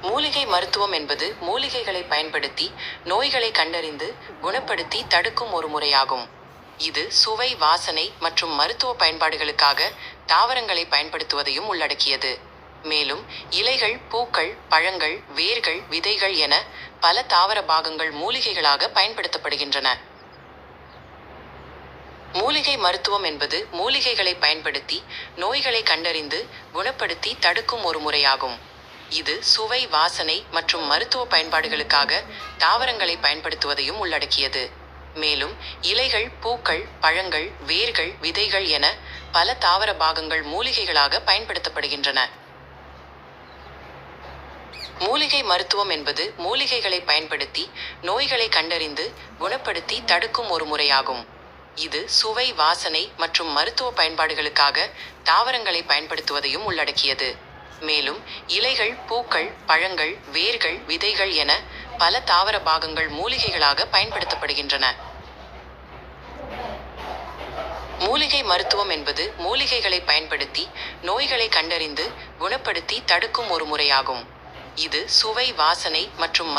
மூலிகை மருத்துவம் என்பது மூலிகைகளை பயன்படுத்தி நோய்களை கண்டறிந்து குணப்படுத்தி தடுக்கும் ஒரு முறையாகும். இது சுவை, வாசனை மற்றும் மருத்துவ பயன்பாடுகளுக்காக தாவரங்களை பயன்படுத்துவதையும் உள்ளடக்கியது. மேலும் இலைகள், பூக்கள், பழங்கள், வேர்கள், விதைகள் என பல தாவர பாகங்கள் மூலிகைகளாக பயன்படுத்தப்படுகின்றன. மூலிகை மருத்துவம் என்பது மூலிகைகளை பயன்படுத்தி நோய்களை கண்டறிந்து குணப்படுத்தி தடுக்கும் ஒரு முறையாகும். இது சுவை, வாசனை மற்றும் மருத்துவ பயன்பாடுகளுக்காக தாவரங்களை பயன்படுத்துவதையும் உள்ளடக்கியது. மேலும் இலைகள், பூக்கள், பழங்கள், வேர்கள், விதைகள் என பல தாவர பாகங்கள் மூலிகைகளாக பயன்படுத்தப்படுகின்றன. மூலிகை மருத்துவம் என்பது மூலிகைகளை பயன்படுத்தி நோய்களை கண்டறிந்து குணப்படுத்தி தடுக்கும் ஒரு முறையாகும். இது சுவை, வாசனை மற்றும் மருத்துவ பயன்பாடுகளுக்காக தாவரங்களை பயன்படுத்துவதையும் உள்ளடக்கியது. மேலும் இலைகள், பூக்கள், பழங்கள், வேர்கள், விதைகள் என பல தாவர பாகங்கள் மூலிகைகளாக பயன்படுத்தப்படுகின்றன. மூலிகை மருத்துவம் என்பது மூலிகைகளை பயன்படுத்தி நோய்களை கண்டறிந்து குணப்படுத்தி தடுக்கும் ஒரு முறையாகும். இது சுவை, வாசனை மற்றும்